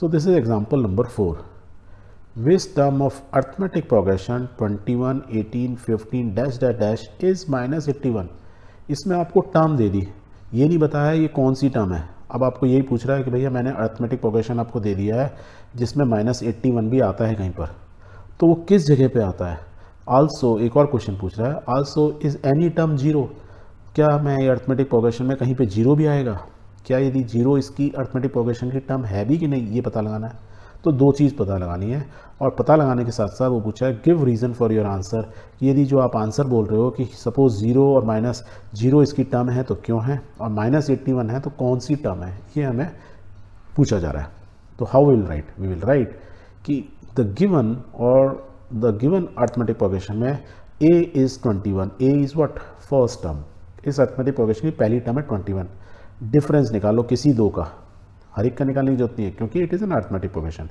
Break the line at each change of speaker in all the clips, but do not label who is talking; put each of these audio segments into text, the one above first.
So this is example number 4. Which term of arithmetic progression 21, 18, 15 dash dash dash is minus 81? इसमें आपको term दे दी, ये नहीं बताया ये कौन सी टर्म है। अब आपको यही पूछ रहा है कि भैया मैंने अरिथमेटिक प्रोग्रेशन आपको दे दिया है जिसमें माइनस 81 भी आता है कहीं पर, तो वो किस जगह पे आता है। आल्सो एक और क्वेश्चन पूछ रहा है, also is any term zero, क्या मैं ये अरिथमेटिक प्रोग्रेशन में कहीं पे जीरो भी आएगा, क्या यदि जीरो इसकी अरिथमेटिक प्रोग्रेशन की टर्म है भी कि नहीं, ये पता लगाना है। तो दो चीज़ पता लगानी है, और पता लगाने के साथ साथ वो पूछा है give reason for your answer, कि यदि जो आप आंसर बोल रहे हो कि सपोज जीरो और माइनस जीरो इसकी टर्म है तो क्यों है, और माइनस 81 है तो कौन सी टर्म है, ये हमें पूछा जा रहा है। तो how will write, we will write कि द गिवन और द गिवन अरिथमेटिक प्रोग्रेशन में a is 21, a is what first term, इस अरिथमेटिक प्रोग्रेशन की पहली टर्म है 21। डिफरेंस निकालो किसी दो का, हर एक का निकालने की जरूरत नहीं है क्योंकि it is an arithmetic progression.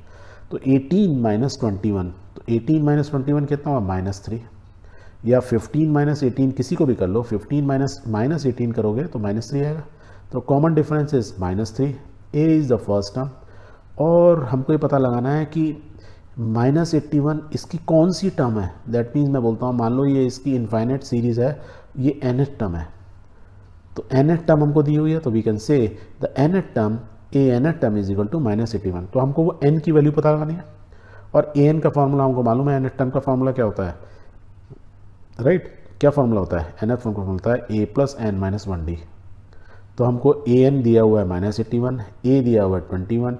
तो 18 माइनस 21, तो 18 माइनस 21 कितना हुआ -3, या 15 माइनस 18 किसी को भी कर लो, 15 माइनस 18 करोगे तो -3 आएगा। तो common difference is -3, a is the first term, और हमको ये पता लगाना है कि -81 इसकी कौन सी टर्म है। दैट मीन्स मैं बोलता हूँ मान लो ये इसकी इनफाइनाइट सीरीज़ है, ये nth टर्म है, तो nth टर्म हमको दी हुई है, तो we can say the nth term nth term is equal to -81। तो हमको वो n की वैल्यू पता लगानी है, और an का फार्मूला हमको मालूम है, nth टर्म का फार्मूला क्या होता है, राइट क्या फार्मूला होता है, nth फॉर्मूला होता है a plus n minus 1d। तो हमको an दिया हुआ है -81, a दिया हुआ है 21,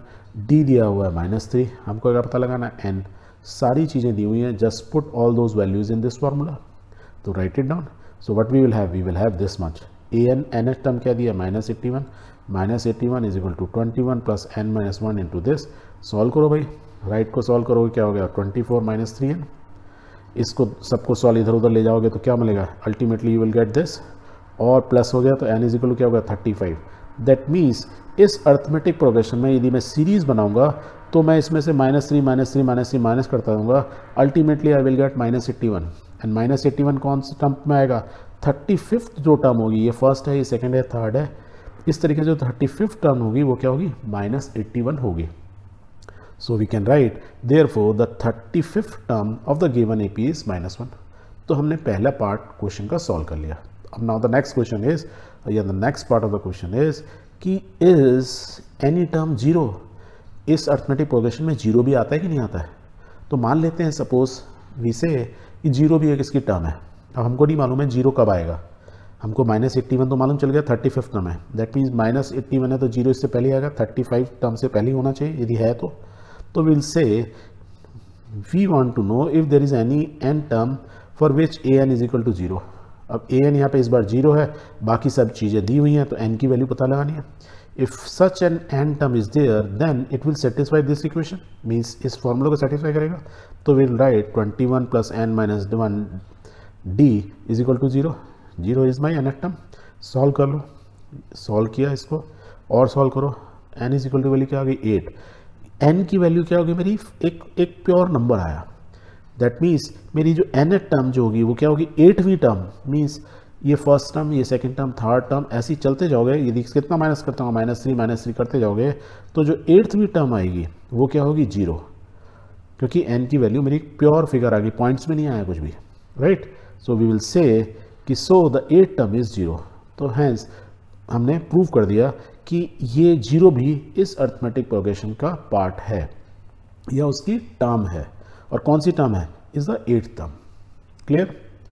d दिया हुआ है -3, हमको क्या पता लगाना है n। सारी चीज़ें दी हुई हैं, just put all those values in this formula, तो write it down. So what we will have this much, nth term क्या दिया -81, -81 is equal to 21 plus n minus 1 into this. Solve करो भाई, राइट को सॉल्व करोगे क्या हो गया 24 माइनस 3n, इसको सबको सॉल्व इधर उधर ले जाओगे तो क्या मिलेगा, ultimately you will get this, और प्लस हो गया तो n इज इक्वल टू क्या होगा 35। दैट मीन्स इस अरिथमेटिक प्रोग्रेशन में यदि मैं सीरीज बनाऊंगा तो मैं इसमें से -3 -3 -3 माइनस करता रहूँगा, ultimately I will get -81, and -81 कौन सा टर्म में आएगा, 35th जो टर्म होगी, ये फर्स्ट है, ये सेकंड है, थर्ड है, इस तरीके से जो 35th टर्म होगी वो क्या होगी -81 होगी। So we can write therefore the 35th term of the given AP is -1। तो हमने पहला पार्ट क्वेश्चन का सॉल्व कर लिया। अब now the next question is, ya the next part of the question is कि इज एनी टर्म जीरो, इस arithmetic progression में जीरो भी आता है कि नहीं आता है। तो मान लेते हैं सपोज वी से कि जीरो भी एक इसकी टर्म है। अब हमको नहीं मालूम है जीरो कब आएगा, हमको -81 तो मालूम चल गया 35th टर्म है, दैट मीन्स -81 है तो जीरो इससे पहले आएगा, 35 टर्म से पहले होना चाहिए यदि है तो will say we want to know if there is any n term for which an is equal to 0। अब an यहाँ पे इस बार 0 है, बाकी सब चीज़ें दी हुई हैं, तो n की वैल्यू पता लगानी है। If such an n term is there then it will satisfy this equation, means इस फॉर्मूला को सेटिस्फाई करेगा। तो will write 21 plus n minus 1 d is equal to 0, 0 is my nth term. Solve कर लो, solve किया इसको और solve करो, n is equal to value क्या आ गई 8, n की वैल्यू क्या होगी मेरी, एक प्योर नंबर आया, दैट मीन्स मेरी जो nth टर्म जो होगी वो क्या होगी 8वीं टर्म, मीन्स ये फर्स्ट टर्म, ये सेकंड टर्म, थर्ड टर्म, ऐसे ही चलते जाओगे, यदि कितना माइनस करता हूँ -3 करते जाओगे तो जो 8वीं टर्म आएगी वो क्या होगी 0, क्योंकि n की वैल्यू मेरी प्योर फिगर आ गई, पॉइंट्स में नहीं आया कुछ भी, right. So we will say कि so the 8th term is 0। तो हैंस हमने प्रूव कर दिया कि ये 0 भी इस अरिथमेटिक प्रोग्रेशन का पार्ट है या उसकी टर्म है, और कौन सी टर्म है, is the 8th term. Clear.